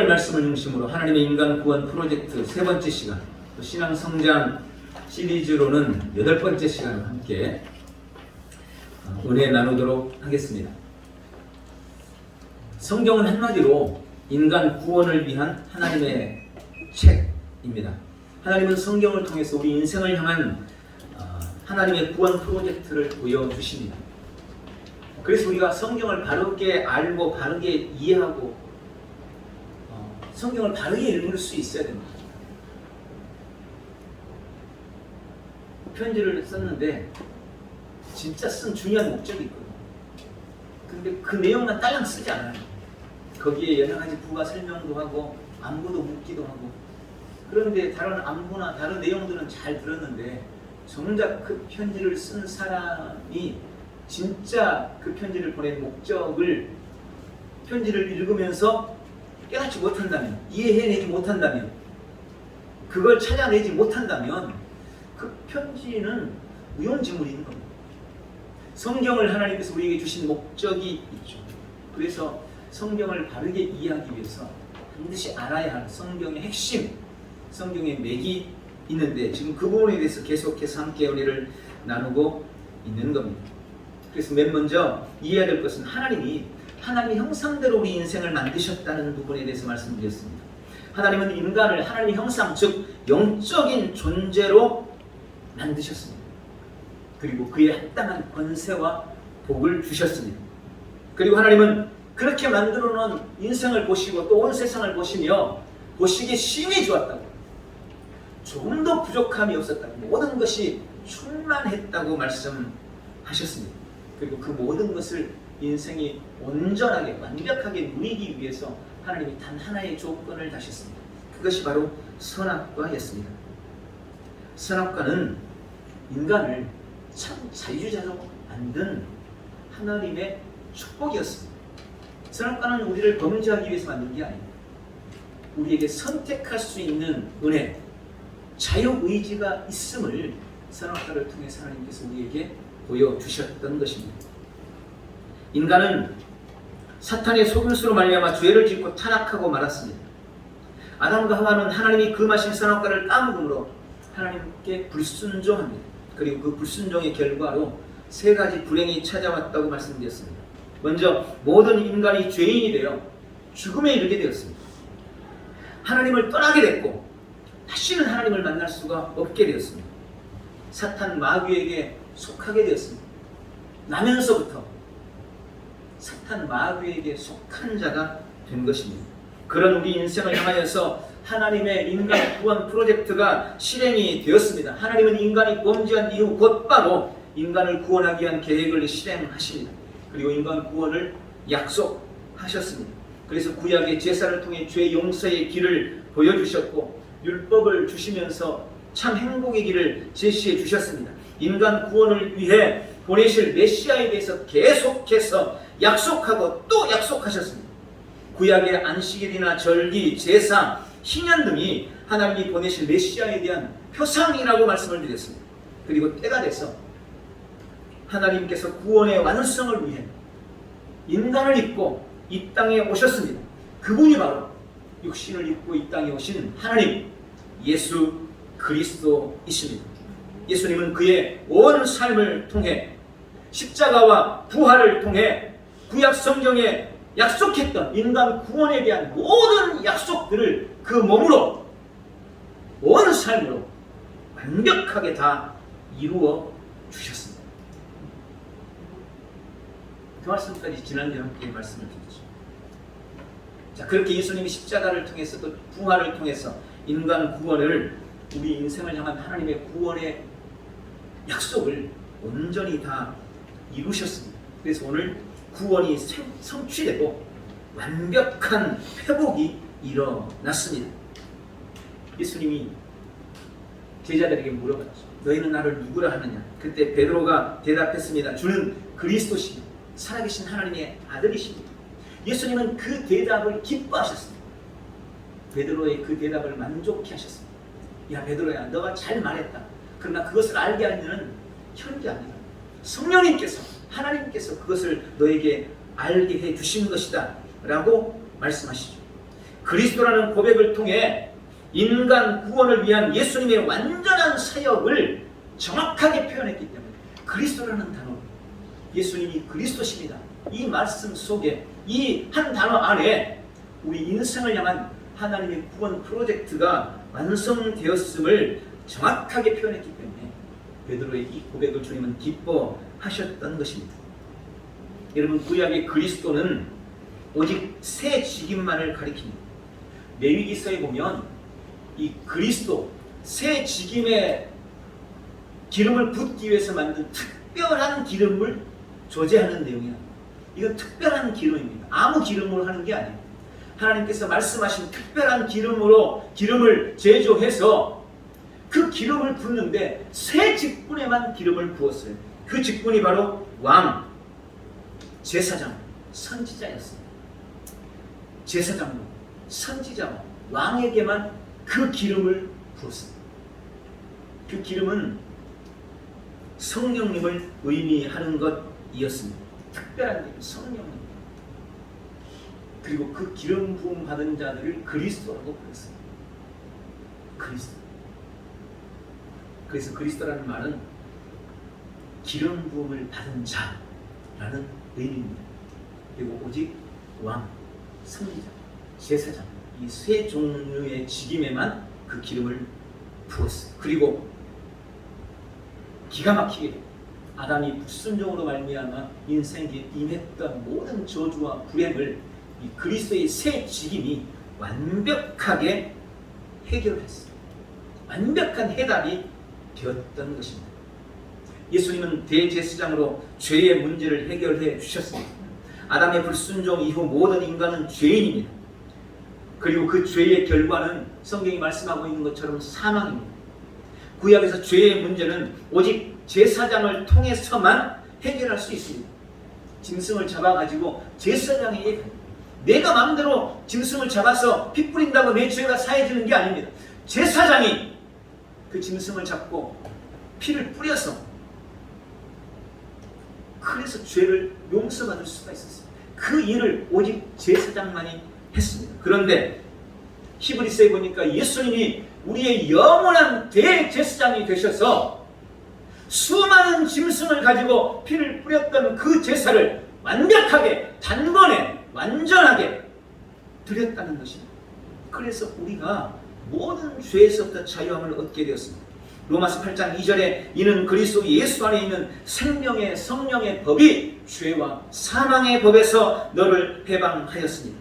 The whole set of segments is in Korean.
말씀을 중심으로 하나님의 인간 구원 프로젝트 세 번째 시간, 또 신앙 성장 시리즈로는 8번째 시간을 함께 은혜 나누도록 하겠습니다. 성경은 한마디로 인간 구원을 위한 하나님의 책입니다. 하나님은 성경을 통해서 우리 인생을 향한 하나님의 구원 프로젝트를 보여주십니다. 그래서 우리가 성경을 바르게 알고 바르게 이해하고 성경을 바르게 읽을 수 있어야 됩니다. 편지를 썼는데 진짜 쓴 중요한 목적이 있거든요. 근데 그 내용만 딸랑 쓰지 않아요. 거기에 여러 가지 부가 설명도 하고 안부도 묻기도 하고, 그런데 다른 안부나 다른 내용들은 잘 들었는데 정작 그 편지를 쓴 사람이 진짜 그 편지를 보낸 목적을 편지를 읽으면서 깨닫지 못한다면, 이해해내지 못한다면, 그걸 찾아내지 못한다면 그 편지는 무용지물인 겁니다. 성경을 하나님께서 우리에게 주신 목적이 있죠. 그래서 성경을 바르게 이해하기 위해서 반드시 알아야 할 성경의 핵심, 성경의 맥이 있는데 지금 그 부분에 대해서 계속해서 함께 은혜를 나누고 있는 겁니다. 그래서 맨 먼저 이해해야 될 것은 하나님이 하나님의 형상대로 우리 인생을 만드셨다는 부분에 대해서 말씀드렸습니다. 하나님은 인간을 하나님의 형상, 즉 영적인 존재로 만드셨습니다. 그리고 그에 합당한 권세와 복을 주셨습니다. 그리고 하나님은 그렇게 만들어 놓은 인생을 보시고 또 온 세상을 보시며 보시기에 심히 좋았다고, 조금 더 부족함이 없었다고, 모든 것이 충만했다고 말씀하셨습니다. 그리고 그 모든 것을 인생이 온전하게 완벽하게 누리기 위해서 하나님이 단 하나의 조건을 다셨습니다. 그것이 바로 선악과였습니다. 선악과는 인간을 참 자유자재로 만든 하나님의 축복이었습니다. 선악과는 우리를 범죄하기 위해서 만든 게 아닙니다. 우리에게 선택할 수 있는 은혜, 자유의지가 있음을 선악과를 통해서 하나님께서 우리에게 보여주셨던 것입니다. 인간은 사탄의 속임수로 말미암아 죄를 짓고 타락하고 말았습니다. 아담과 하와는 하나님이 금하신 선악과를 까먹음으로 하나님께 불순종합니다. 그리고 그 불순종의 결과로 세 가지 불행이 찾아왔다고 말씀드렸습니다. 먼저 모든 인간이 죄인이 되어 죽음에 이르게 되었습니다. 하나님을 떠나게 됐고 다시는 하나님을 만날 수가 없게 되었습니다. 사탄 마귀에게 속하게 되었습니다. 나면서부터 사탄 마귀에게 속한 자가 된 것입니다. 그런 우리 인생을 향하여서 하나님의 인간 구원 프로젝트가 실행이 되었습니다. 하나님은 인간이 범죄한 이후 곧바로 인간을 구원하기 위한 계획을 실행하십니다. 그리고 인간 구원을 약속하셨습니다. 그래서 구약의 제사를 통해 죄 용서의 길을 보여주셨고 율법을 주시면서 참 행복의 길을 제시해 주셨습니다. 인간 구원을 위해 보내실 메시아에 대해서 계속해서 약속하고 또 약속하셨습니다. 구약의 안식일이나 절기, 제사, 희년 등이 하나님이 보내실 메시아에 대한 표상이라고 말씀을 드렸습니다. 그리고 때가 돼서 하나님께서 구원의 완성을 위해 인간을 입고 이 땅에 오셨습니다. 그분이 바로 육신을 입고 이 땅에 오신 하나님 예수 그리스도이십니다. 예수님은 그의 온 삶을 통해 십자가와 부활을 통해 구약 성경에 약속했던 인간 구원에 대한 모든 약속들을 그 몸으로 온 삶으로 완벽하게 다 이루어 주셨습니다. 그 말씀까지 지난주에 함께 말씀을 드렸죠. 자, 그렇게 예수님이 십자가를 통해서 또 부활을 통해서 인간 구원을, 우리 인생을 향한 하나님의 구원의 약속을 온전히 다 이루셨습니다. 그래서 오늘 구원이 성취되고 완벽한 회복이 일어났습니다. 예수님이 제자들에게 물어봤죠. 너희는 나를 누구라 하느냐? 그때 베드로가 대답했습니다. 주는 그리스도시니 살아계신 하나님의 아들이십니다. 예수님은 그 대답을 기뻐하셨습니다. 베드로의 그 대답을 만족해 하셨습니다. 야 베드로야, 너가 잘 말했다. 그러나 그것을 알게 하는 혈기 아니라 성령님께서, 하나님께서 그것을 너에게 알게 해 주신 것이다 라고 말씀하시죠. 그리스도라는 고백을 통해 인간 구원을 위한 예수님의 완전한 사역을 정확하게 표현했기 때문에 그리스도라는 단어, 예수님이 그리스도십니다. 이 말씀 속에 이 한 단어 안에 우리 인생을 향한 하나님의 구원 프로젝트가 완성되었음을 정확하게 표현했기 때문에 베드로의 이 고백을 주님은 기뻐하셨던 것입니다. 여러분, 구약의 그리스도는 오직 새 직임만을 가리킵니다. 레위기서에 보면 이 그리스도, 새 직임의 기름을 붓기 위해서 만든 특별한 기름을 조제하는 내용이야. 이건 특별한 기름입니다. 아무 기름으로 하는 게 아니에요. 하나님께서 말씀하신 특별한 기름을 제조해서 그 기름을 붓는데 새 직분에만 기름을 부었어요. 그 직분이 바로 왕, 제사장, 선지자였습니다. 제사장로, 선지자, 왕에게만 그 기름을 부었습니다. 그 기름은 성령님을 의미하는 것이었습니다. 특별한 기름, 성령님. 그리고 그 기름 부음 받은 자들을 그리스도라고 부르습니다. 그리스도. 그래서 그리스도라는 말은 기름 부음을 받은 자라는 의미입니다. 그리고 오직 왕, 선지자, 제사장 이 세 종류의 직임에만 그 기름을 부었어요. 그리고 기가 막히게 아담이 불순종으로 말미암아 인생에 임했던 모든 저주와 불행을 이 그리스도의 새 직임이 완벽하게 해결했어요. 완벽한 해답이 되었던 것입니다. 예수님은 대제사장으로 죄의 문제를 해결해 주셨습니다. 아담의 불순종 이후 모든 인간은 죄인입니다. 그리고 그 죄의 결과는 성경이 말씀하고 있는 것처럼 사망입니다. 구약에서 죄의 문제는 오직 제사장을 통해서만 해결할 수 있습니다. 짐승을 잡아가지고 제사장에게 내가 마음대로 짐승을 잡아서 피 뿌린다고 내 죄가 사해지는 게 아닙니다. 제사장이 그 짐승을 잡고 피를 뿌려서 그래서 죄를 용서받을 수가 있었어요. 그 일을 오직 제사장만이 했습니다. 그런데 히브리서에 보니까 예수님이 우리의 영원한 대제사장이 되셔서 수많은 짐승을 가지고 피를 뿌렸던 그 제사를 완벽하게 단번에 완전하게 드렸다는 것입니다. 그래서 우리가 모든 죄에서부터 자유함을 얻게 되었습니다. 로마서 8장 2절에 이는 그리스도 예수 안에 있는 생명의 성령의 법이 죄와 사망의 법에서 너를 해방하였습니다.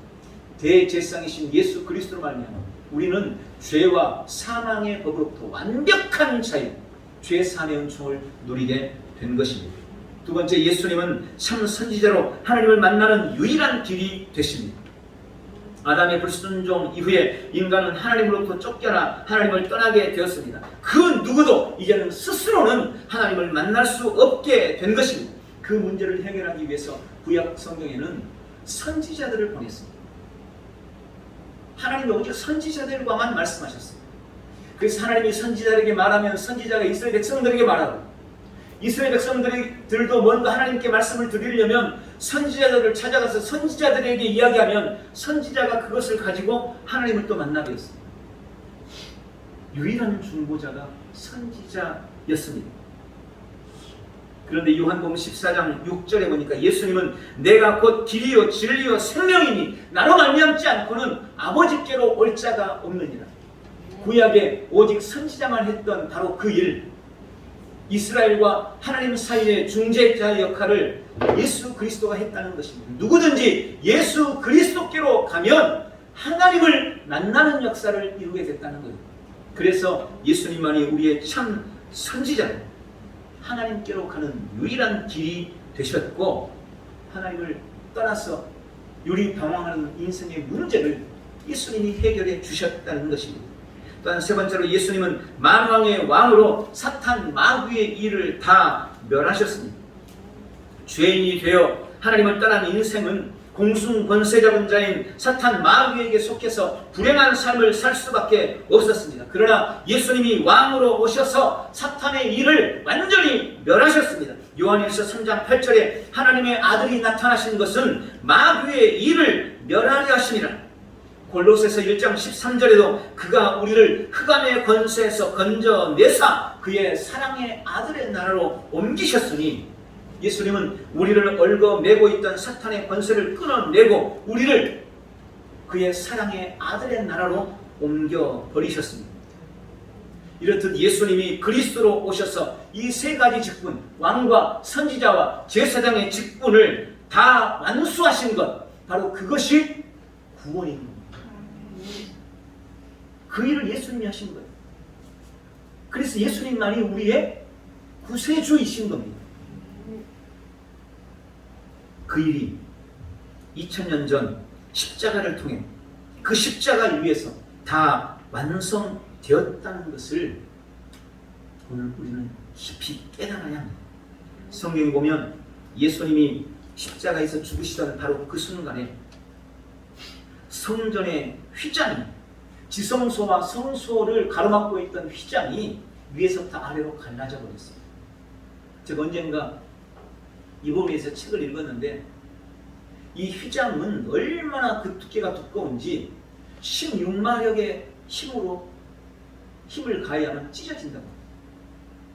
대제사장이신 예수 그리스도로 말미암아 우리는 죄와 사망의 법으로부터 완벽한 자유, 죄 사함의 은총을 누리게 된 것입니다. 두 번째, 예수님은 참 선지자로 하나님을 만나는 유일한 길이 되십니다. 아담의 불순종 이후에 인간은 하나님으로부터 쫓겨나 하나님을 떠나게 되었습니다. 그 누구도 이제는 스스로는 하나님을 만날 수 없게 된 것입니다. 그 문제를 해결하기 위해서 구약 성경에는 선지자들을 보냈습니다. 하나님이 오직 선지자들과만 말씀하셨습니다. 그래서 하나님이 선지자들에게 말하면 선지자가 이스라엘 백성들에게 말하고 이스라엘 백성들도 뭔가 하나님께 말씀을 드리려면 선지자들을 찾아가서 선지자들에게 이야기하면 선지자가 그것을 가지고 하나님을 또 만나게 했습니다. 유일한 중보자가 선지자였습니다. 그런데 요한복음 14장 6절에 보니까 예수님은 내가 곧 길이요 진리요 생명이니 나로 말미암지 않고는 아버지께로 올 자가 없느니라. 구약에 오직 선지자만 했던 바로 그 일, 이스라엘과 하나님 사이의 중재자 역할을 예수 그리스도가 했다는 것입니다. 누구든지 예수 그리스도께로 가면 하나님을 만나는 역사를 이루게 됐다는 거예요. 그래서 예수님만이 우리의 참 선지자로 하나님께로 가는 유일한 길이 되셨고 하나님을 떠나서 유리방황하는 인생의 문제를 예수님이 해결해 주셨다는 것입니다. 또한 세 번째로 예수님은 만왕의 왕으로 사탄 마귀의 일을 다 멸하셨습니다. 죄인이 되어 하나님을 떠난 인생은 공중 권세 잡은 자인 사탄 마귀에게 속해서 불행한 삶을 살 수밖에 없었습니다. 그러나 예수님이 왕으로 오셔서 사탄의 일을 완전히 멸하셨습니다. 요한일서 3장 8절에 하나님의 아들이 나타나신 것은 마귀의 일을 멸하려 하심이라. 골로새서 1장 13절에도 그가 우리를 흑암의 권세에서 건져내사 그의 사랑의 아들의 나라로 옮기셨으니 예수님은 우리를 얽어매고 있던 사탄의 권세를 끊어내고 우리를 그의 사랑의 아들의 나라로 옮겨버리셨습니다. 이렇듯 예수님이 그리스도로 오셔서 이 세 가지 직분, 왕과 선지자와 제사장의 직분을 다 완수하신 것, 바로 그것이 구원인 겁니다. 그 일을 예수님이 하신 거예요. 그래서 예수님만이 우리의 구세주이신 겁니다. 그 일이 2000년 전 십자가를 통해 그 십자가 위에서 다 완성되었다는 것을 오늘 우리는 깊이 깨달아야 합니다. 성경에 보면 예수님이 십자가에서 죽으시던 바로 그 순간에 성전의 휘장이, 지성소와 성소를 가로막고 있던 휘장이 위에서부터 아래로 갈라져 버렸습니다. 제가 언젠가 이범희에서 책을 읽었는데 이 휘장은 얼마나 그 두께가 두꺼운지 16마력의 힘을 가해야만 찢어진다고.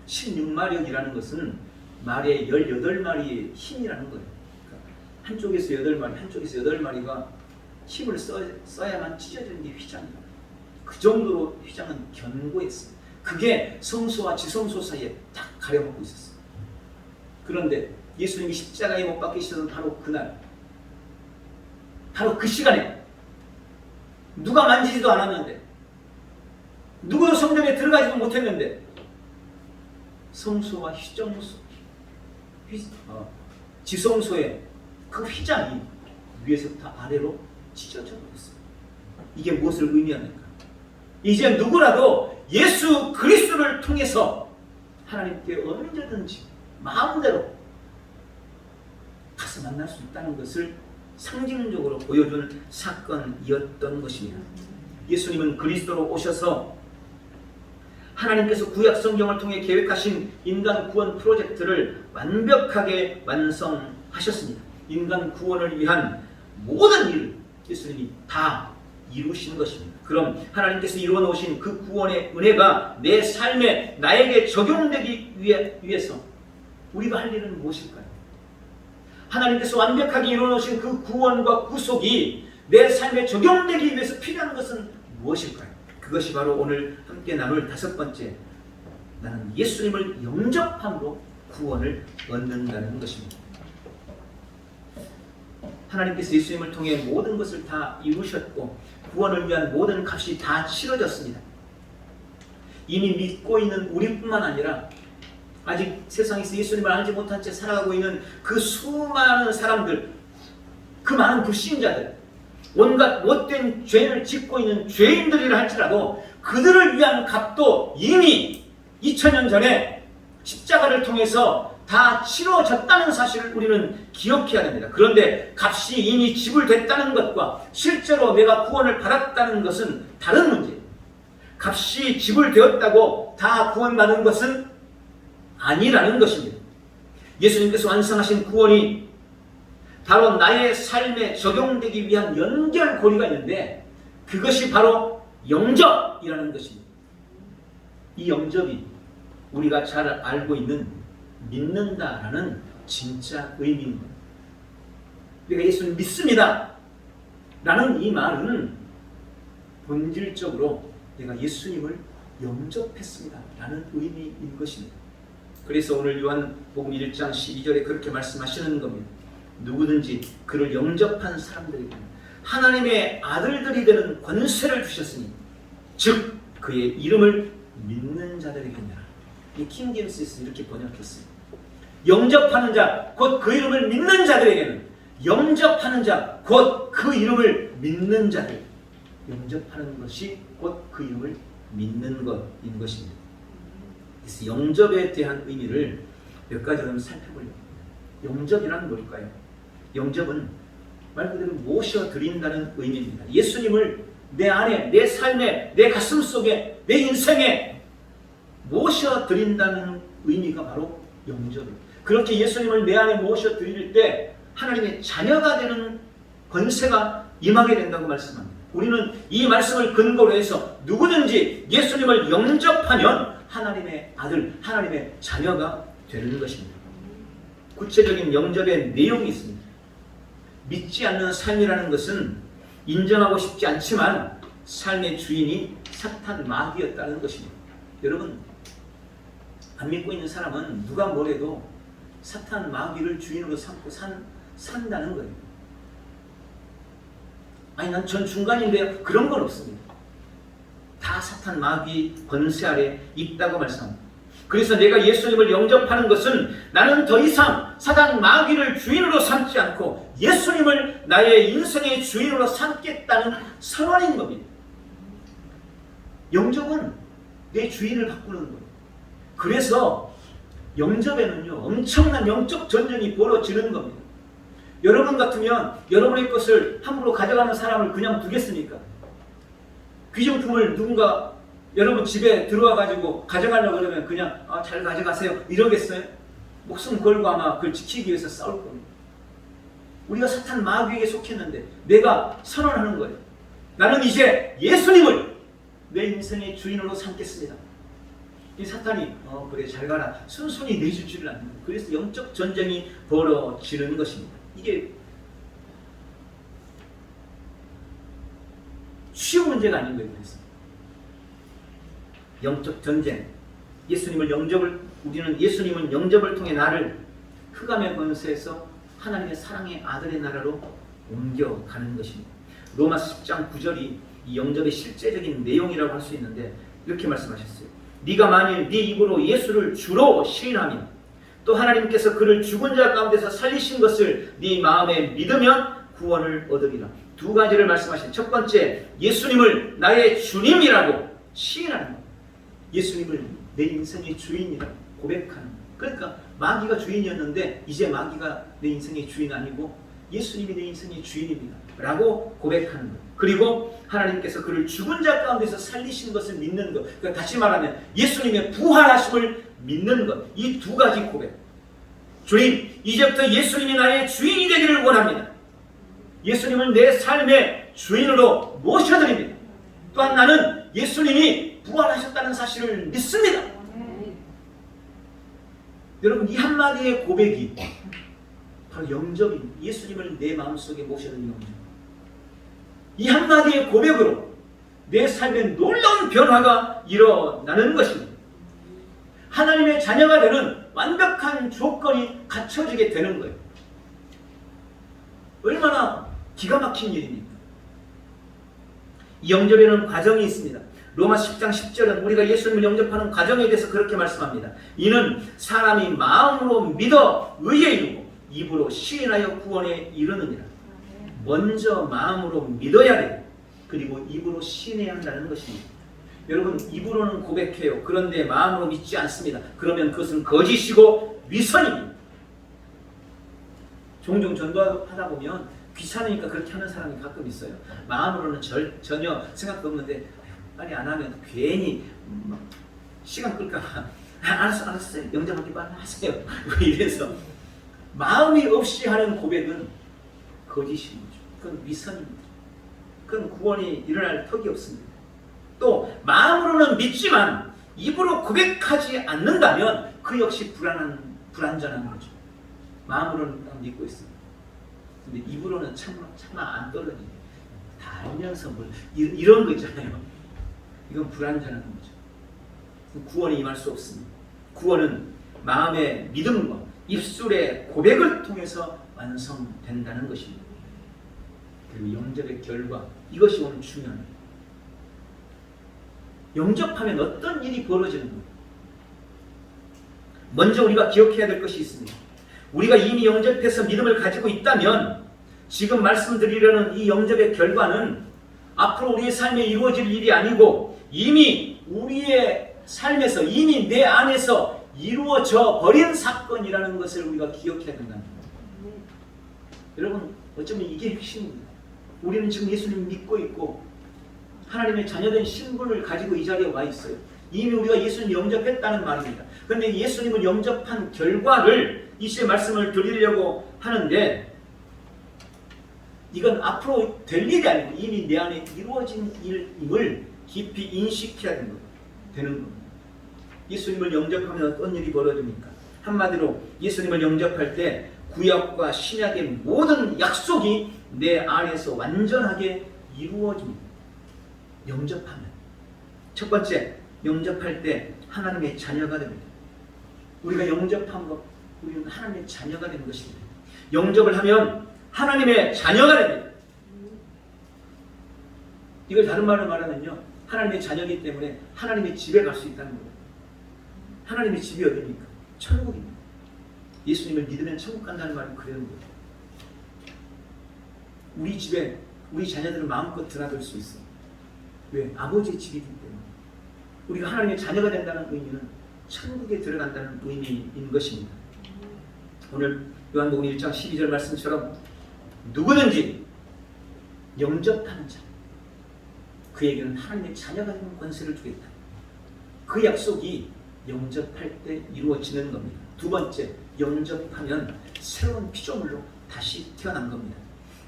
16마력이라는 것은 말의 18마리의 힘이라는 거예요. 그러니까 한쪽에서 8마리, 한쪽에서 8마리가 힘을 써야만 찢어지는 게 휘장이에요. 그 정도로 휘장은 견고했어요. 그게 성소와 지성소 사이에 딱 가려먹고 있었어요. 그런데 예수님이 십자가에 못 박히시던 바로 그날, 바로 그 시간에 누가 만지지도 않았는데, 누구도 성전에 들어가지도 못했는데 성소와 지성소의 그 휘장이 위에서부터 아래로 찢어져 버렸어요. 이게 무엇을 의미합니까? 이제 누구라도 예수 그리스도를 통해서 하나님께 언제든지 마음대로 가서 만날 수 있다는 것을 상징적으로 보여준 사건이었던 것입니다. 예수님은 그리스도로 오셔서 하나님께서 구약 성경을 통해 계획하신 인간 구원 프로젝트를 완벽하게 완성하셨습니다. 인간 구원을 위한 모든 일을 예수님이 다 이루신 것입니다. 그럼 하나님께서 이루어 놓으신 그 구원의 은혜가 내 삶에 나에게 적용되기 위해서 우리가 할 일은 무엇일까요? 하나님께서 완벽하게 이루어 놓으신 그 구원과 구속이 내 삶에 적용되기 위해서 필요한 것은 무엇일까요? 그것이 바로 오늘 함께 나눌 5번째, 나는 예수님을 영접함으로 구원을 얻는다는 것입니다. 하나님께서 예수님을 통해 모든 것을 다 이루셨고 구원을 위한 모든 값이 다 치러졌습니다. 이미 믿고 있는 우리뿐만 아니라 아직 세상에서 예수님을 알지 못한 채 살아가고 있는 그 수많은 사람들, 그 많은 불신자들, 온갖 못된 죄를 짓고 있는 죄인들이라 할지라도 그들을 위한 값도 이미 2000년 전에 십자가를 통해서 다 치러졌다는 사실을 우리는 기억해야 됩니다. 그런데 값이 이미 지불됐다는 것과 실제로 내가 구원을 받았다는 것은 다른 문제예요. 값이 지불되었다고 다 구원받은 것은 아니라는 것입니다. 예수님께서 완성하신 구원이 바로 나의 삶에 적용되기 위한 연결고리가 있는데 그것이 바로 영접이라는 것입니다. 이 영접이 우리가 잘 알고 있는 믿는다라는 진짜 의미인 겁니다. 우리가 예수를 믿습니다 라는 이 말은 본질적으로 내가 예수님을 영접했습니다 라는 의미인 것입니다. 그래서 오늘 요한복음 1장 12절에 그렇게 말씀하시는 겁니다. 누구든지 그를 영접한 사람들에게 하나님의 아들들이 되는 권세를 주셨으니 즉 그의 이름을 믿는 자들에게니라. 이 킹제임스에서 이렇게 번역했어요. 영접하는 자, 곧 그 이름을 믿는 자들에게는, 영접하는 자, 곧 그 이름을 믿는 자들, 영접하는 것이 곧 그 이름을 믿는 것인 것입니다. 그래서 영접에 대한 의미를 몇 가지 좀 살펴보려고 합니다. 영접이란 뭘까요? 영접은 말 그대로 모셔드린다는 의미입니다. 예수님을 내 안에, 내 삶에, 내 가슴 속에, 내 인생에 모셔드린다는 의미가 바로 영접입니다. 그렇게 예수님을 내 안에 모셔드릴 때 하나님의 자녀가 되는 권세가 임하게 된다고 말씀합니다. 우리는 이 말씀을 근거로 해서 누구든지 예수님을 영접하면 하나님의 아들, 하나님의 자녀가 되는 것입니다. 구체적인 영접의 내용이 있습니다. 믿지 않는 삶이라는 것은 인정하고 싶지 않지만 삶의 주인이 사탄 마귀였다는 것입니다. 여러분, 안 믿고 있는 사람은 누가 뭐래도 사탄 마귀를 주인으로 삼고 산다는 거예요. 아니, 난 전 중간인데요. 그런 건 없습니다. 다 사탄 마귀 권세 아래 있다고 말씀합니다. 그래서 내가 예수님을 영접하는 것은 나는 더 이상 사단 마귀를 주인으로 삼지 않고 예수님을 나의 인생의 주인으로 삼겠다는 선언인 겁니다. 영접은 내 주인을 바꾸는 거예요. 그래서 영접에는요, 엄청난 영적 전쟁이 벌어지는 겁니다. 여러분 같으면 여러분의 것을 함부로 가져가는 사람을 그냥 두겠습니까? 귀중품을 누군가 여러분 집에 들어와 가지고 가져가려고 그러면 그냥 잘 가져가세요 이러겠어요? 목숨 걸고 아마 그걸 지키기 위해서 싸울 겁니다. 우리가 사탄 마귀에게 속했는데 내가 선언하는 거예요. 나는 이제 예수님을 내 인생의 주인으로 삼겠습니다. 이 사탄이 그래 잘 가라 순순히 내주지를 않는 거예요. 그래서 영적 전쟁이 벌어지는 것입니다. 이게 쉬운 문제가 아닌 거예요. 그래서 영적 전쟁, 우리는 예수님은 영접을 통해 나를 흑암의 권세에서 하나님의 사랑의 아들의 나라로 옮겨가는 것입니다. 로마서 10장 9절이 이 영접의 실제적인 내용이라고 할 수 있는데 이렇게 말씀하셨어요. 네가 만일 네 입으로 예수를 주로 시인하면 또 하나님께서 그를 죽은 자 가운데서 살리신 것을 네 마음에 믿으면 구원을 얻으리라. 두 가지를 말씀하신 첫 번째, 예수님을 나의 주님이라고 시인하는 것. 예수님을 내 인생의 주인이라고 고백하는 것. 그러니까 마귀가 주인이었는데 이제 마귀가 내 인생의 주인 아니고 예수님이 내 인생의 주인입니다 라고 고백하는 것. 그리고 하나님께서 그를 죽은 자 가운데서 살리신 것을 믿는 것. 그러니까 다시 말하면 예수님의 부활하심을 믿는 것. 이 두 가지 고백. 주님, 이제부터 예수님이 나의 주인이 되기를 원합니다. 예수님을 내 삶의 주인으로 모셔드립니다. 또한 나는 예수님이 부활하셨다는 사실을 믿습니다. 여러분, 이 한마디의 고백이 바로 영접입니다. 예수님을 내 마음속에 모셔드리는 영접. 이 한마디의 고백으로 내 삶에 놀라운 변화가 일어나는 것입니다. 하나님의 자녀가 되는 완벽한 조건이 갖춰지게 되는 거예요. 얼마나 기가 막힌 일입니까? 이 영접에는 과정이 있습니다. 로마 10장 10절은 우리가 예수님을 영접하는 과정에 대해서 그렇게 말씀합니다. 이는 사람이 마음으로 믿어 의에 이르고 입으로 시인하여 구원에 이르느니라. 먼저 마음으로 믿어야 돼요. 그리고 입으로 시인해야 한다는 것입니다. 여러분, 입으로는 고백해요. 그런데 마음으로 믿지 않습니다. 그러면 그것은 거짓이고 위선입니다. 종종 전도하다 보면 귀찮으니까 그렇게 하는 사람이 가끔 있어요. 마음으로는 전혀 생각도 없는데 빨리 안 하면 괜히 시간 끌까 알았어요. 영접하기 빨리 하세요. 이래서 마음이 없이 하는 고백은 거짓입니다. 그건 위선입니다. 그건 구원이 일어날 턱이 없습니다. 또 마음으로는 믿지만 입으로 고백하지 않는다면 그 역시 불완전한 거죠. 마음으로는 믿고 있습니다. 근데 입으로는 차마 안 떨어지죠. 다 알면서 이런 거 있잖아요. 이건 불완전한 거죠. 구원이 임할 수 없습니다. 구원은 마음의 믿음과 입술의 고백을 통해서 완성된다는 것입니다. 그리고 영접의 결과, 이것이 오늘 중요합니다. 영접하면 어떤 일이 벌어지는 거예요? 먼저 우리가 기억해야 될 것이 있습니다. 우리가 이미 영접해서 믿음을 가지고 있다면 지금 말씀드리려는 이 영접의 결과는 앞으로 우리의 삶에 이루어질 일이 아니고 이미 우리의 삶에서 이미 내 안에서 이루어져 버린 사건이라는 것을 우리가 기억해야 된다는 거예요. 여러분, 어쩌면 이게 핵심입니다. 우리는 지금 예수님을 믿고 있고 하나님의 자녀된 신분을 가지고 이 자리에 와 있어요. 이미 우리가 예수님을 영접했다는 말입니다. 그런데 예수님을 영접한 결과를 이 시에 말씀을 드리려고 하는데 이건 앞으로 될 일이 아니고 이미 내 안에 이루어진 일임을 깊이 인식해야 되는 겁니다. 예수님을 영접하면 어떤 일이 벌어집니까? 한마디로 예수님을 영접할 때 구약과 신약의 모든 약속이 내 안에서 완전하게 이루어집니다. 영접하면. 첫 번째, 영접할 때 하나님의 자녀가 됩니다. 우리가 영접한 것, 우리는 하나님의 자녀가 되는 것입니다. 영접을 하면 하나님의 자녀가 됩니다. 이걸 다른 말로 말하면요, 하나님의 자녀이기 때문에 하나님의 집에 갈 수 있다는 거예요. 하나님의 집이 어디입니까? 천국입니다. 예수님을 믿으면 천국 간다는 말은 그러는 거예요. 우리 집에 우리 자녀들은 마음껏 드나들 수 있어. 왜? 아버지의 집이기 때문에. 우리가 하나님의 자녀가 된다는 의미는 천국에 들어간다는 의미인 것입니다. 오늘 요한복음 1장 12절 말씀처럼 누구든지 영접하는 자, 그에게는 하나님의 자녀가 되는 권세를 주겠다. 그 약속이 영접할 때 이루어지는 겁니다. 두 번째, 영접하면 새로운 피조물로 다시 태어난 겁니다.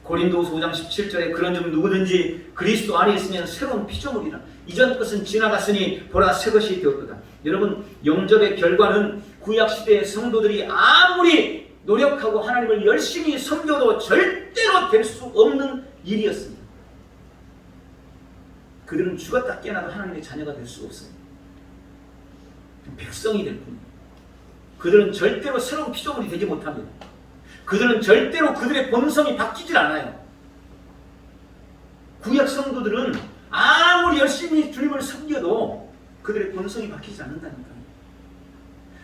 고린도후서 5장 17절에 그런즉 누구든지 그리스도 안에 있으면 새로운 피조물이라 이전 것은 지나갔으니 보라 새 것이 되었도다. 여러분, 영접의 결과는 구약시대의 성도들이 아무리 노력하고 하나님을 열심히 섬겨도 절대로 될 수 없는 일이었습니다. 그들은 죽었다 깨어나도 하나님의 자녀가 될 수 없어요. 백성이 될 뿐이에요. 그들은 절대로 새로운 피조물이 되지 못합니다. 그들은 절대로 그들의 본성이 바뀌질 않아요. 구약 성도들은 아무리 열심히 주님을 섬겨도 그들의 본성이 바뀌지 않는다니까요.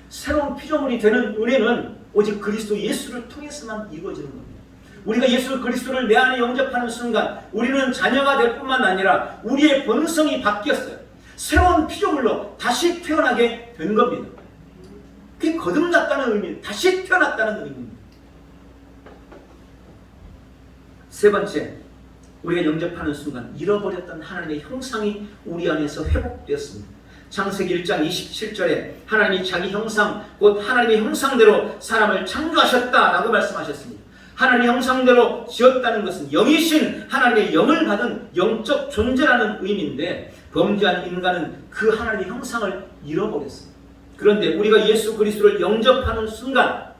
새로운 피조물이 되는 은혜는 오직 그리스도 예수를 통해서만 이루어지는 겁니다. 우리가 예수 그리스도를 내 안에 영접하는 순간 우리는 자녀가 될 뿐만 아니라 우리의 본성이 바뀌었어요. 새로운 피조물로 다시 태어나게 된 겁니다. 그게 거듭났다는 의미, 다시 태어났다는 의미입니다. 세 번째, 우리가 영접하는 순간 잃어버렸던 하나님의 형상이 우리 안에서 회복되었습니다. 창세기 1장 27절에 하나님이 자기 형상, 곧 하나님의 형상대로 사람을 창조하셨다라고 말씀하셨습니다. 하나님의 형상대로 지었다는 것은 영이신 하나님의 영을 받은 영적 존재라는 의미인데 범죄한 인간은 그 하나님의 형상을 잃어버렸습니다. 그런데 우리가 예수 그리스도를 영접하는 순간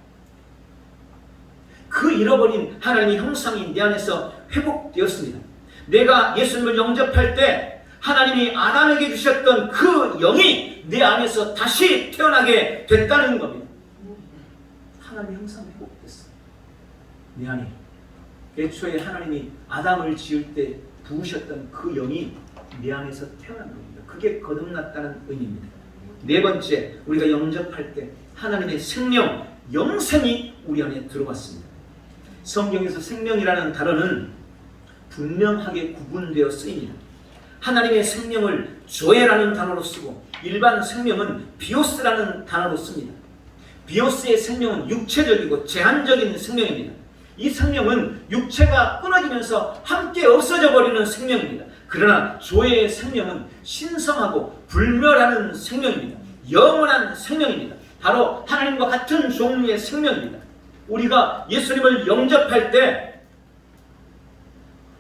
그 잃어버린 하나님의 형상이 내 안에서 회복되었습니다. 내가 예수님을 영접할 때 하나님이 아담에게 주셨던 그 영이 내 안에서 다시 태어나게 됐다는 겁니다. 하나님의 형상이 회복됐어요. 내 안에. 애초에 하나님이 아담을 지을 때 부으셨던 그 영이 내 안에서 태어난 겁니다. 그게 거듭났다는 의미입니다. 네 번째, 우리가 영접할 때 하나님의 생명, 영생이 우리 안에 들어왔습니다. 성경에서 생명이라는 단어는 분명하게 구분되어 쓰입니다. 하나님의 생명을 조에라는 단어로 쓰고 일반 생명은 비오스라는 단어로 씁니다. 비오스의 생명은 육체적이고 제한적인 생명입니다. 이 생명은 육체가 끊어지면서 함께 없어져 버리는 생명입니다. 그러나 조의 생명은 신성하고 불멸하는 생명입니다. 영원한 생명입니다. 바로 하나님과 같은 종류의 생명입니다. 우리가 예수님을 영접할 때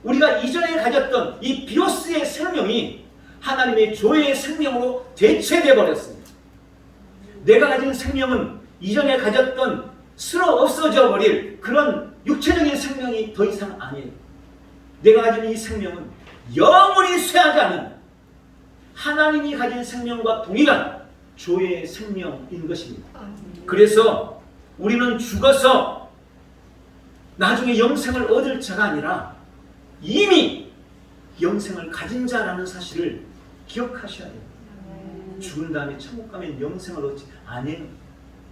우리가 이전에 가졌던 이 비오스의 생명이 하나님의 조의 생명으로 대체되어 버렸습니다. 내가 가진 생명은 이전에 가졌던 쓸어 없어져 버릴 그런 육체적인 생명이 더 이상 아니에요. 내가 가진 이 생명은 영원히 쇠하지 않은 하나님이 가진 생명과 동일한 조의 생명인 것입니다. 그래서 우리는 죽어서 나중에 영생을 얻을 자가 아니라 이미 영생을 가진 자라는 사실을 기억하셔야 돼요. 죽은 다음에 천국 가면 영생을 얻지 아니에요.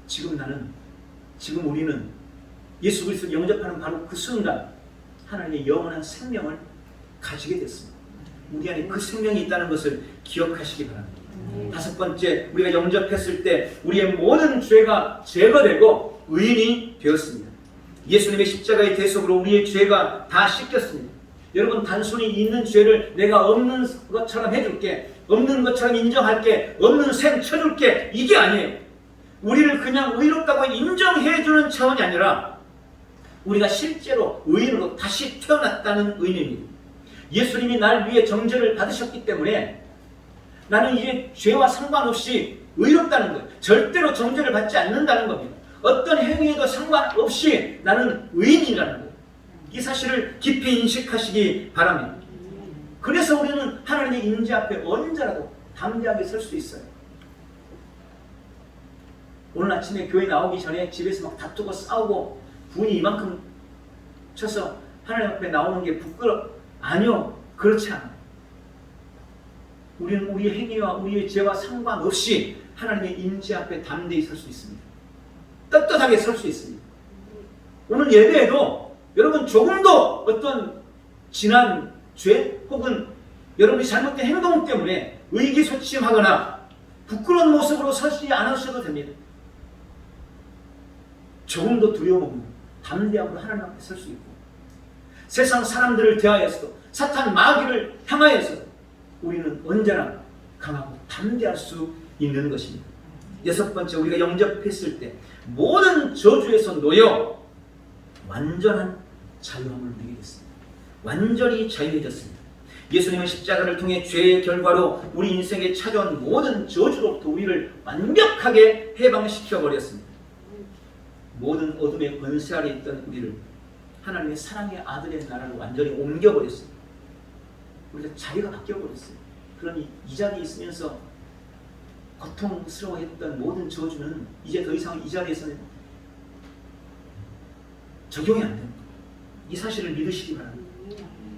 지금 우리는 예수 그리스도를 영접하는 바로 그 순간 하나님의 영원한 생명을 가지게 됐습니다. 우리 안에 그 생명이 있다는 것을 기억하시기 바랍니다. 다섯 번째, 우리가 영접했을 때 우리의 모든 죄가 제거되고 의인이 되었습니다. 예수님의 십자가의 대속으로 우리의 죄가 다 씻겼습니다. 여러분, 단순히 있는 죄를 내가 없는 것처럼 해줄게, 없는 것처럼 인정할게, 없는 셈 쳐줄게, 이게 아니에요. 우리를 그냥 의롭다고 인정해주는 차원이 아니라 우리가 실제로 의인으로 다시 태어났다는 의미입니다. 예수님이 날 위해 정죄를 받으셨기 때문에 나는 이제 죄와 상관없이 의롭다는 거예요. 절대로 정죄를 받지 않는다는 겁니다. 어떤 행위에도 상관없이 나는 의인이라는 거예요. 이 사실을 깊이 인식하시기 바랍니다. 그래서 우리는 하나님의 임재 앞에 언제라도 담대하게 설 수 있어요. 오늘 아침에 교회 나오기 전에 집에서 막 다투고 싸우고 분이 이만큼 쳐서 하나님 앞에 나오는 게 아니요. 그렇지 않아요. 우리는 우리의 행위와 우리의 죄와 상관없이 하나님의 임재 앞에 담대히 설 수 있습니다. 떳떳하게 설 수 있습니다. 오늘 예배에도 여러분 조금도 어떤 지난 죄 혹은 여러분이 잘못된 행동 때문에 의기소침하거나 부끄러운 모습으로 서지 않으셔도 됩니다. 조금도 두려움 없는 담대함으로 하나님 앞에 설 수 있고 세상 사람들을 대하여서도 사탄 마귀를 향하여서도 우리는 언제나 강하고 담대할 수 있는 것입니다. 여섯 번째, 우리가 영접했을 때 모든 저주에서 놓여 완전한 자유함을 누리게 됐습니다. 완전히 자유해졌습니다. 예수님은 십자가를 통해 죄의 결과로 우리 인생에 찾아온 모든 저주로부터 우리를 완벽하게 해방시켜 버렸습니다. 모든 어둠의 권세 아래 있던 우리를 하나님의 사랑의 아들의 나라로 완전히 옮겨버렸습니다. 우리가 자리가 바뀌어버렸어요. 그러니 이 자리에 있으면서 고통스러워했던 모든 저주는 이제 더 이상 이 자리에서는 적용이 안 됩니다. 이 사실을 믿으시기 바랍니다.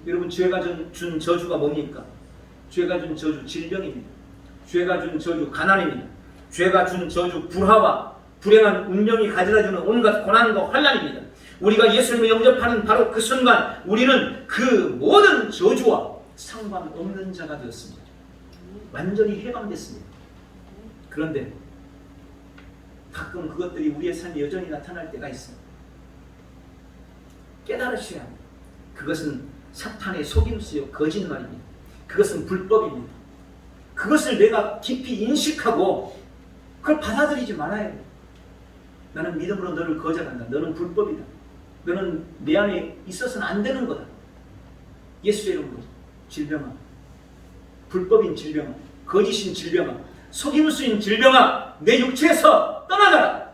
여러분, 죄가 준 저주가 뭡니까? 죄가 준 저주 질병입니다. 죄가 준 저주 가난입니다. 죄가 준 저주 불화와 불행한 운명이 가져다주는 온갖 고난과 환난입니다. 우리가 예수님을 영접하는 바로 그 순간 우리는 그 모든 저주와 상관없는 자가 되었습니다. 완전히 해방됐습니다. 그런데 가끔 그것들이 우리의 삶에 여전히 나타날 때가 있습니다. 깨달으셔야 합니다. 그것은 사탄의 속임수요 거짓말입니다. 그것은 불법입니다. 그것을 내가 깊이 인식하고 그걸 받아들이지 말아야 해요. 나는 믿음으로 너를 거절한다. 너는 불법이다. 너는 내 안에 있어서는 안 되는 거다. 예수의 이름으로 질병아, 불법인 질병아, 거짓인 질병아, 속임수인 질병아, 내 육체에서 떠나가라.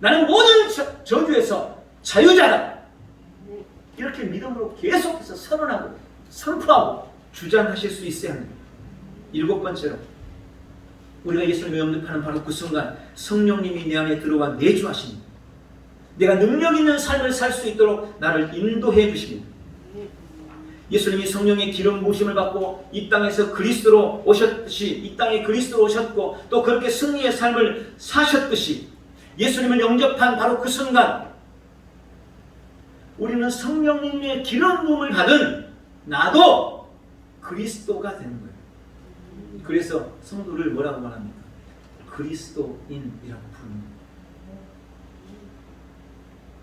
나는 모든 저주에서 자유자다. 이렇게 믿음으로 계속해서 선언하고 선포하고 주장하실 수 있어야 합니다. 일곱 번째로, 우리가 예수님을 영접하는 바로 그 순간 성령님이 내 안에 들어와 내주하십니다. 내가 능력 있는 삶을 살 수 있도록 나를 인도해 주십니다. 예수님이 성령의 기름 부으심을 받고 이 땅에서 그리스도로 오셨듯이, 이 땅에 그리스도로 오셨고 또 그렇게 승리의 삶을 사셨듯이 예수님을 영접한 바로 그 순간 우리는 성령님의 기름 부음을 받은 나도 그리스도가 되는 거예요. 그래서 성도를 뭐라고 말합니까? 그리스도인이라고 부릅니다.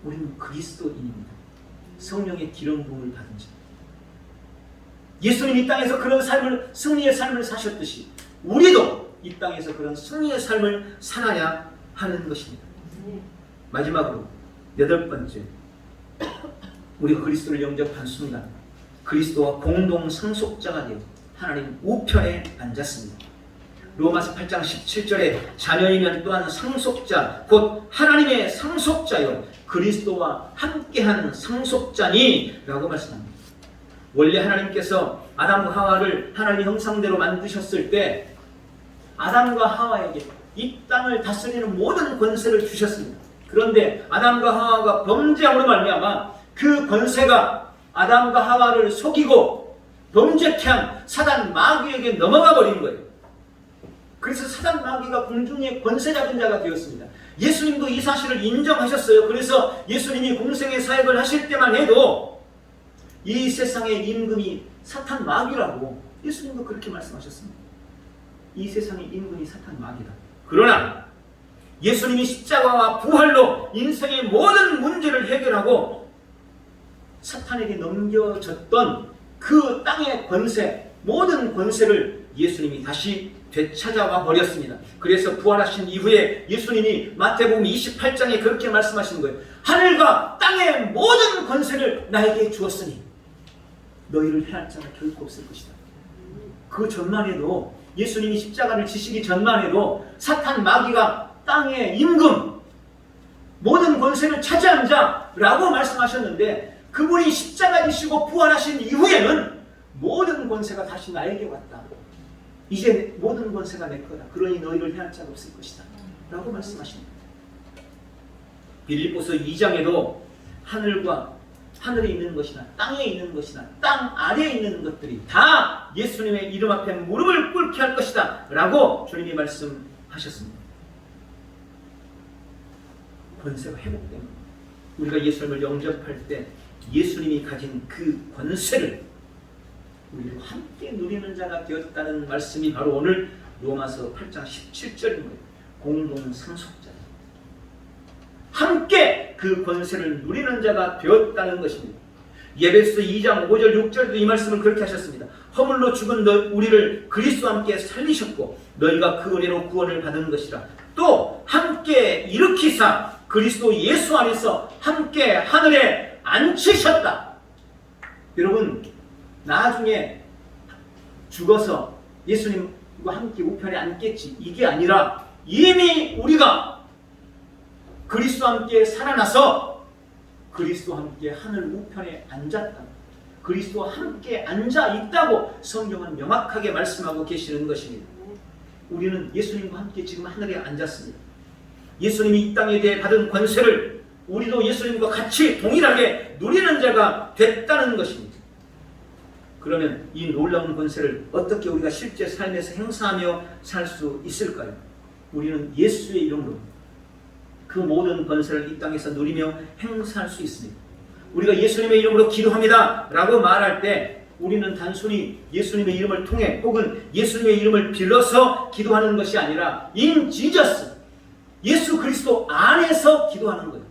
우리는 그리스도인입니다. 성령의 기름 부음을 받은 자. 예수님이 이 땅에서 그런 삶을, 승리의 삶을 사셨듯이 우리도 이 땅에서 그런 승리의 삶을 살아야 하는 것입니다. 마지막으로 여덟 번째, 우리가 그리스도를 영접한 순간 그리스도와 공동 상속자가 되어 하나님 우편에 앉았습니다. 로마서 8장 17절에 자녀이면 또한 상속자 곧 하나님의 상속자요 그리스도와 함께한 상속자니 라고 말씀합니다. 원래 하나님께서 아담과 하와를 하나님의 형상대로 만드셨을 때 아담과 하와에게 이 땅을 다스리는 모든 권세를 주셨습니다. 그런데 아담과 하와가 범죄함으로 말미암아 그 권세가 아담과 하와를 속이고 범죄케 한 사단 마귀에게 넘어가 버린 거예요. 그래서 사단 마귀가 공중의 권세 잡은 자가 되었습니다. 예수님도 이 사실을 인정하셨어요. 그래서 예수님이 공생의 사역을 하실 때만 해도 이 세상의 임금이 사탄 마귀라고 예수님도 그렇게 말씀하셨습니다. 이 세상의 임금이 사탄 마귀다. 그러나 예수님이 십자가와 부활로 인생의 모든 문제를 해결하고 사탄에게 넘겨졌던 그 땅의 권세, 모든 권세를 예수님이 다시 되찾아와 버렸습니다. 그래서 부활하신 이후에 예수님이 마태복음 28장에 그렇게 말씀하시는 거예요. 하늘과 땅의 모든 권세를 나에게 주었으니 너희를 해할 자가 결코 없을 것이다. 그 전만 해도 예수님이 십자가를 지시기 전만 해도 사탄 마귀가 땅의 임금 모든 권세를 차지한 자라고 말씀하셨는데 그분이 십자가 지시고 부활하신 이후에는 모든 권세가 다시 나에게 왔다. 이제 모든 권세가 내 거다. 그러니 너희를 해할 자가 없을 것이다 라고 말씀하십니다. 빌립보서 2장에도 하늘에 있는 것이나 땅에 있는 것이나 땅 아래에 있는 것들이 다 예수님의 이름 앞에 무릎을 꿇게 할 것이다 라고 주님이 말씀하셨습니다. 권세가 회복됩니다. 우리가 예수님을 영접할 때 예수님이 가진 그 권세를 우리가 함께 누리는 자가 되었다는 말씀이 바로 오늘 로마서 8장 17절인 거예요. 공동상속자. 함께 그 권세를 누리는 자가 되었다는 것입니다. 에베소서 2장 5절 6절도 이 말씀을 그렇게 하셨습니다. 허물로 죽은 우리를 그리스도와 함께 살리셨고 너희가 그 은혜로 구원을 받은 것이라. 또 함께 일으키사 그리스도 예수 안에서 함께 하늘에 앉히셨다. 여러분 나중에 죽어서 예수님과 함께 우편에 앉겠지 이게 아니라 이미 우리가 그리스도와 함께 살아나서 그리스도와 함께 하늘 우편에 앉았다. 그리스도와 함께 앉아 있다고 성경은 명확하게 말씀하고 계시는 것입니다. 우리는 예수님과 함께 지금 하늘에 앉았습니다. 예수님이 이 땅에 대해 받은 권세를 우리도 예수님과 같이 동일하게 누리는 자가 됐다는 것입니다. 그러면 이 놀라운 권세를 어떻게 우리가 실제 삶에서 행사하며 살 수 있을까요? 우리는 예수의 이름으로 그 모든 권세를 이 땅에서 누리며 행사할 수 있습니다. 우리가 예수님의 이름으로 기도합니다 라고 말할 때 우리는 단순히 예수님의 이름을 통해 혹은 예수님의 이름을 빌어서 기도하는 것이 아니라 in Jesus, 예수 그리스도 안에서 기도하는 거예요.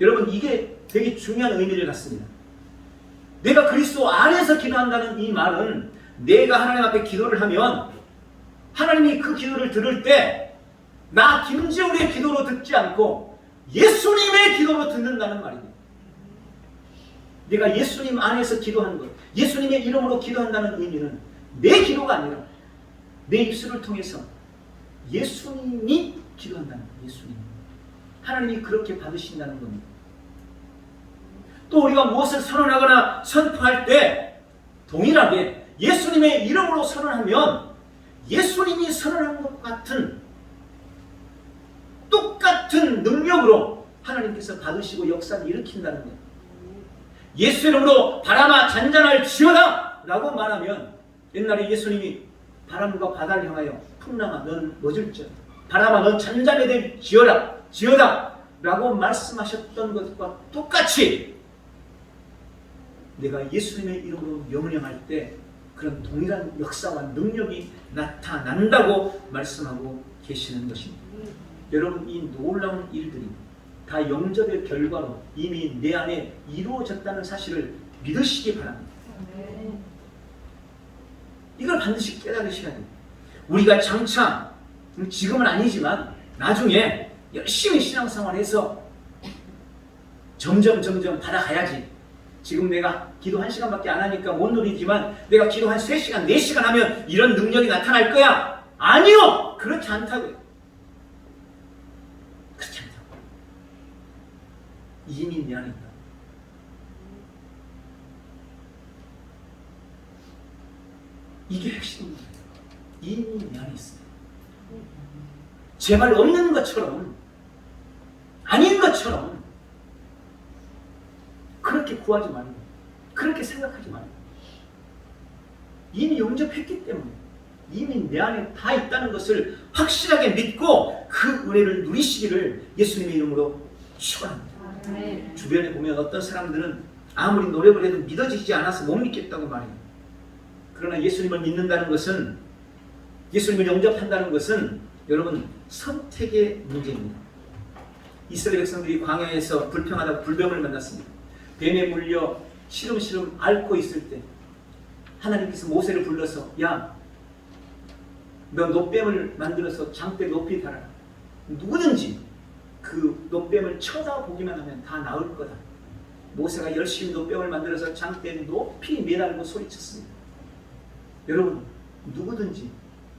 여러분 이게 되게 중요한 의미를 갖습니다. 내가 그리스도 안에서 기도한다는 이 말은 내가 하나님 앞에 기도를 하면 하나님이 그 기도를 들을 때 나 김재훈의 기도로 듣지 않고 예수님의 기도로 듣는다는 말입니다. 내가 예수님 안에서 기도하는 것, 예수님의 이름으로 기도한다는 의미는 내 기도가 아니라 내 입술을 통해서 예수님이 기도한다는 거예요. 예수님. 하나님이 그렇게 받으신다는 겁니다. 또 우리가 무엇을 선언하거나 선포할 때 동일하게 예수님의 이름으로 선언하면 예수님이 선언한 것 같은 똑같은 능력으로 하나님께서 받으시고 역사를 일으킨다는 거예요. 예수 이름으로 바람아 잔잔할지어다 라고 말하면 옛날에 예수님이 바람과 바다를 향하여 풍랑아 넌 멎을지어다 바람아 넌 잔잔해질지어다 라고 말씀하셨던 것과 똑같이 내가 예수님의 이름으로 명령할 때 그런 동일한 역사와 능력이 나타난다고 말씀하고 계시는 것입니다. 여러분 이 놀라운 일들이 다 영접의 결과로 이미 내 안에 이루어졌다는 사실을 믿으시기 바랍니다. 이걸 반드시 깨달으셔야 돼요. 우리가 장차 지금은 아니지만 나중에 열심히 신앙생활해서 점점 받아가야지. 지금 내가 기도 1시간밖에 안 하니까 못 누리지만 내가 기도 한 3시간, 4시간 하면 이런 능력이 나타날 거야. 아니요! 그렇지 않다고요. 그렇지 않다고. 이미 내 안에 있다. 이게 핵심입니다. 이미 내 안에 있습니다. 제발 없는 것처럼 아닌 것처럼 그렇게 구하지 말고 그렇게 생각하지 말고 이미 영접했기 때문에 이미 내 안에 다 있다는 것을 확실하게 믿고 그 은혜를 누리시기를 예수님의 이름으로 축원합니다. 주변에 보면 어떤 사람들은 아무리 노력을 해도 믿어지지 않아서 못 믿겠다고 말해요. 그러나 예수님을 믿는다는 것은 예수님을 영접한다는 것은 여러분 선택의 문제입니다. 이스라엘 백성들이 광야에서 불평하다가 불뱀을 만났습니다. 뱀에 물려 시름시름 앓고 있을 때 하나님께서 모세를 불러서 야, 너 노뱀을 만들어서 장대 높이 달아라. 누구든지 그 노뱀을 쳐다보기만 하면 다 나을 거다. 모세가 열심히 노뱀을 만들어서 장대에 높이 매달고 소리쳤습니다. 여러분, 누구든지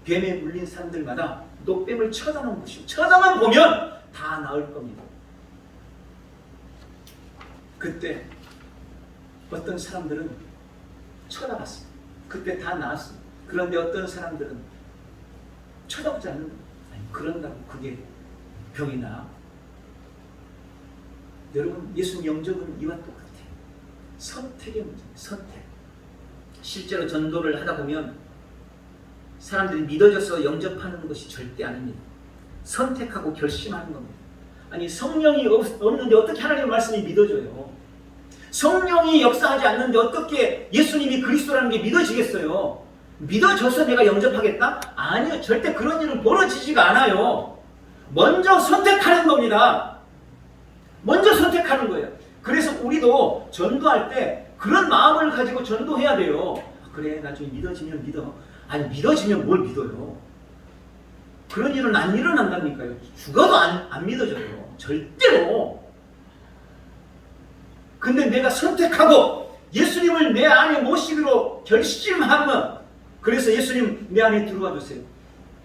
뱀에 물린 사람들마다 노뱀을 쳐다만 보시고 쳐다만 보면 다 나을 겁니다. 그때 어떤 사람들은 쳐다봤어요. 그때 다 나았습니다. 그런데 어떤 사람들은 쳐다보지 않는 거예요. 그런다고 그게 병이 나? 여러분, 예수님 영접은 이와 똑같아요. 선택의 문제예요. 선택. 실제로 전도를 하다 보면 사람들이 믿어져서 영접하는 것이 절대 아닙니다. 선택하고 결심하는 겁니다. 아니, 성령이 없는데 어떻게 하나님의 말씀이 믿어져요? 성령이 역사하지 않는데 어떻게 예수님이 그리스도라는 게 믿어지겠어요? 믿어져서 내가 영접하겠다? 아니요, 절대 그런 일은 벌어지지가 않아요. 먼저 선택하는 겁니다. 먼저 선택하는 거예요. 그래서 우리도 전도할 때 그런 마음을 가지고 전도해야 돼요. 그래, 나중에 믿어지면 믿어. 아니, 믿어지면 뭘 믿어요? 그런 일은 안 일어난다니까요. 죽어도 안 믿어져요. 절대로. 근데 내가 선택하고 예수님을 내 안에 모시기로 결심하면, 그래서 예수님 내 안에 들어와 주세요.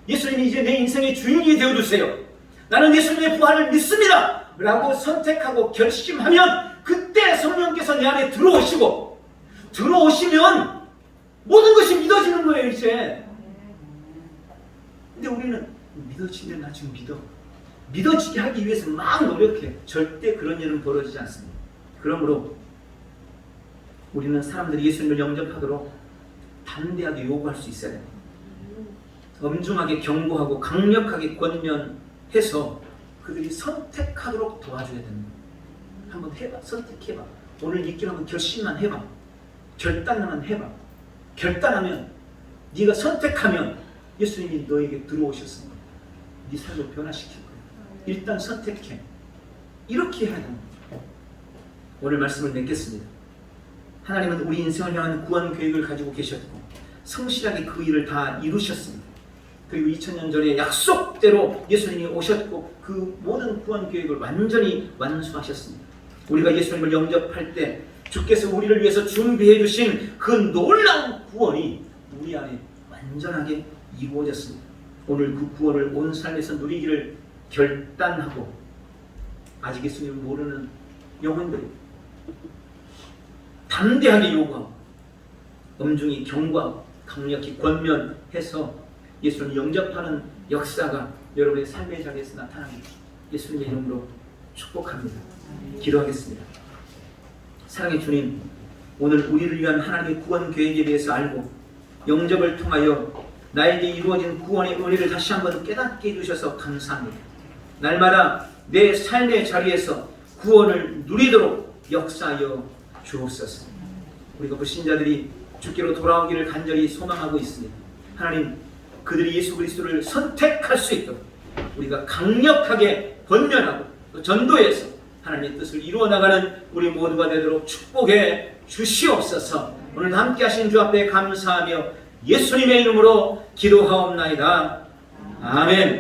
예수님이 이제 내 인생의 주인이 되어주세요. 나는 예수님의 부활을 믿습니다 라고 선택하고 결심하면 그때 성령께서 내 안에 들어오시고, 들어오시면 모든 것이 믿어지는 거예요. 이제. 근데 우리는 믿어지면 나 지금 믿어지게 하기 위해서 막 노력해. 절대 그런 일은 벌어지지 않습니다. 그러므로 우리는 사람들이 예수님을 영접하도록 담대하게 요구할 수 있어야 됩니다. 엄중하게 경고하고 강력하게 권면해서 그들이 선택하도록 도와줘야 됩니다. 한번 해봐. 선택해봐. 오늘 믿기로 한번 결심만 해봐. 결단만 해봐. 결단하면, 네가 선택하면 예수님이 너에게 들어오셨습니다. 네 삶을 변화시킬 거야. 일단 선택해. 이렇게 해야 됩니다. 오늘 말씀을 맺겠습니다. 하나님은 우리 인생을 향한 구원 계획을 가지고 계셨고 성실하게 그 일을 다 이루셨습니다. 그리고 2000년 전에 약속대로 예수님이 오셨고 그 모든 구원 계획을 완전히 완수하셨습니다. 우리가 예수님을 영접할 때 주께서 우리를 위해서 준비해 주신 그 놀라운 구원이 우리 안에 완전하게 이루어졌습니다. 오늘 그 구원을 온 삶에서 누리기를 결단하고 아직 예수님을 모르는 영혼들이 담대하게 요구하고 엄중히 경고하고 강력히 권면해서 예수님을 영접하는 역사가 여러분의 삶의 자리에서 나타나길 예수님의 이름으로 축복합니다. 기도하겠습니다. 사랑의 주님, 오늘 우리를 위한 하나님의 구원 계획에 대해서 알고 영접을 통하여 나에게 이루어진 구원의 은혜를 다시 한번 깨닫게 해주셔서 감사합니다. 날마다 내 삶의 자리에서 구원을 누리도록 역사하여 주옵소서. 우리가 불신자들이 주께로 돌아오기를 간절히 소망하고 있습니다. 하나님, 그들이 예수 그리스도를 선택할 수 있도록 우리가 강력하게 권면하고 또 전도해서 하나님의 뜻을 이루어 나가는 우리 모두가 되도록 축복해 주시옵소서. 오늘 함께 하신 주 앞에 감사하며 예수님의 이름으로 기도하옵나이다. 아멘.